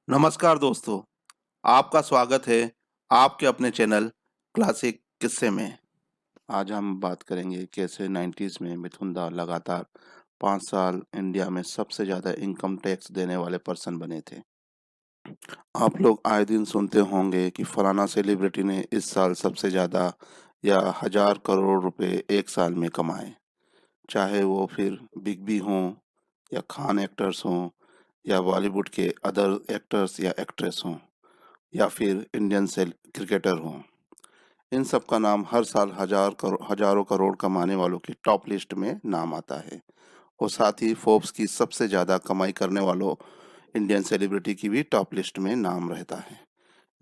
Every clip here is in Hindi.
नमस्कार दोस्तों, आपका स्वागत है आपके अपने चैनल क्लासिक किस्से में। आज हम बात करेंगे कैसे 90s में मिथुन दा लगातार 5 साल इंडिया में सबसे ज़्यादा इनकम टैक्स देने वाले पर्सन बने थे। आप लोग आए दिन सुनते होंगे कि फलाना सेलिब्रिटी ने इस साल सबसे ज़्यादा या 1000 करोड़ रुपए एक साल में कमाए। चाहे वो फिर बिग बी हों या खान एक्टर्स हों या बॉलीवुड के अदर एक्टर्स या एक्ट्रेस हों या फिर इंडियन सेल क्रिकेटर हों। इन सब का नाम हर साल हजारों करोड़ कमाने वालों की टॉप लिस्ट में नाम आता है और साथ ही फोर्ब्स की सबसे ज़्यादा कमाई करने वालों इंडियन सेलिब्रिटी की भी टॉप लिस्ट में नाम रहता है।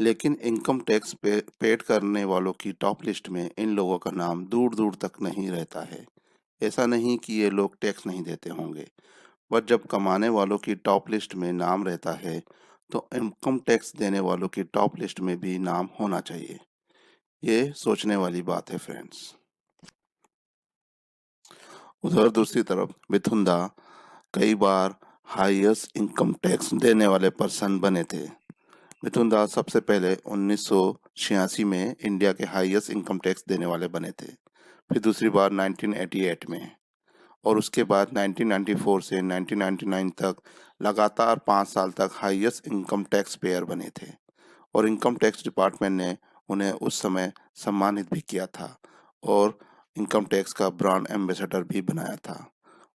लेकिन इनकम टैक्स पेड करने वालों की टॉप लिस्ट में इन लोगों का नाम दूर दूर तक नहीं रहता है। ऐसा नहीं कि ये लोग टैक्स नहीं देते होंगे, बट जब कमाने वालों की टॉप लिस्ट में नाम रहता है तो इनकम टैक्स देने वालों की टॉप लिस्ट में भी नाम होना चाहिए। ये सोचने वाली बात है फ्रेंड्स। उधर दूसरी तरफ मिथुन दा कई बार हाईएस्ट इनकम टैक्स देने वाले पर्सन बने थे। मिथुन दा सबसे पहले 1986 में इंडिया के हाईएस्ट इनकम टैक्स देने वाले बने थे, फिर दूसरी बार 1988 में और उसके बाद 1994 से 1999 तक लगातार 5 साल तक हाईएस्ट इनकम टैक्स पेयर बने थे और इनकम टैक्स डिपार्टमेंट ने उन्हें उस समय सम्मानित भी किया था और इनकम टैक्स का ब्रांड एम्बेसडर भी बनाया था।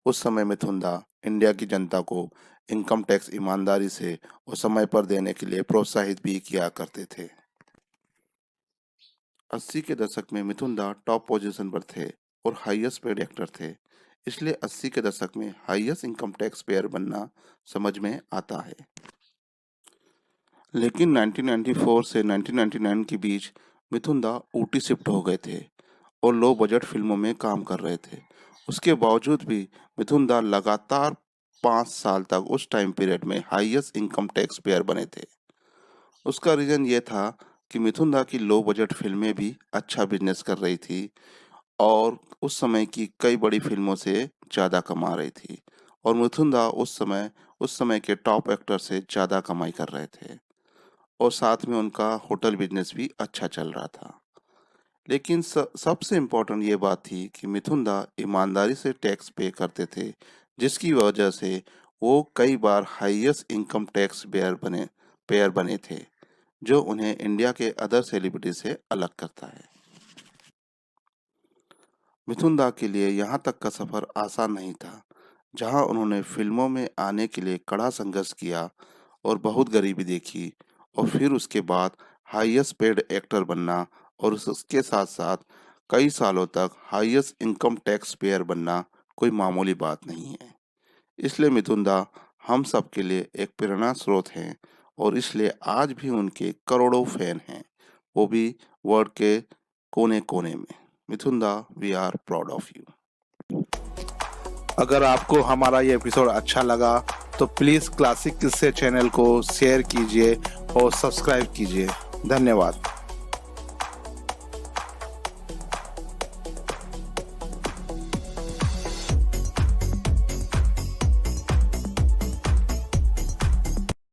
उस समय मिथुन दा इंडिया की जनता को इनकम टैक्स ईमानदारी से और समय पर देने के लिए प्रोत्साहित भी किया करते थे। 80 के दशक में मिथुन दा टॉप पोजीशन पर थे और हाईएस्ट पेड एक्टर थे, इसलिए 80 के दशक में हाईएस्ट इनकम टैक्स पेयर बनना समझ में आता है। लेकिन 1994 से 1999 के बीच मिथुन दा ऊटी शिफ्ट हो गए थे और लो बजट फिल्मों में काम कर रहे थे। उसके बावजूद भी मिथुन दा लगातार 5 साल तक उस टाइम पीरियड में हाईएस्ट इनकम टैक्स पेयर बने थे। उसका रीज़न ये था कि मिथुन दा की लो बजट फिल्में भी अच्छा बिजनेस कर रही थी और उस समय की कई बड़ी फिल्मों से ज़्यादा कमा रही थी और मिथुन दा उस समय के टॉप एक्टर से ज़्यादा कमाई कर रहे थे और साथ में उनका होटल बिजनेस भी अच्छा चल रहा था। लेकिन सबसे इम्पोर्टेंट ये बात थी कि मिथुन दा ईमानदारी से टैक्स पे करते थे, जिसकी वजह से वो कई बार हाईएस्ट इनकम टैक्स पेयर बने थे, जो उन्हें इंडिया के अदर सेलिब्रिटी से अलग करता है। मिथुन दा के लिए यहाँ तक का सफ़र आसान नहीं था, जहाँ उन्होंने फिल्मों में आने के लिए कड़ा संघर्ष किया और बहुत गरीबी देखी और फिर उसके बाद हाईएस्ट पेड एक्टर बनना और उसके साथ साथ कई सालों तक हाईएस्ट इनकम टैक्स पेयर बनना कोई मामूली बात नहीं है। इसलिए मिथुन दा हम सब के लिए एक प्रेरणा स्रोत हैं और इसलिए आज भी उनके करोड़ों फैन हैं, वो भी वर्ल्ड के कोने कोने में। Mithun da, we are proud of you. अगर आपको हमारा ये एपिसोड अच्छा लगा तो प्लीज़ क्लासिक किस्से चैनल को शेयर कीजिए और सब्सक्राइब कीजिए। धन्यवाद।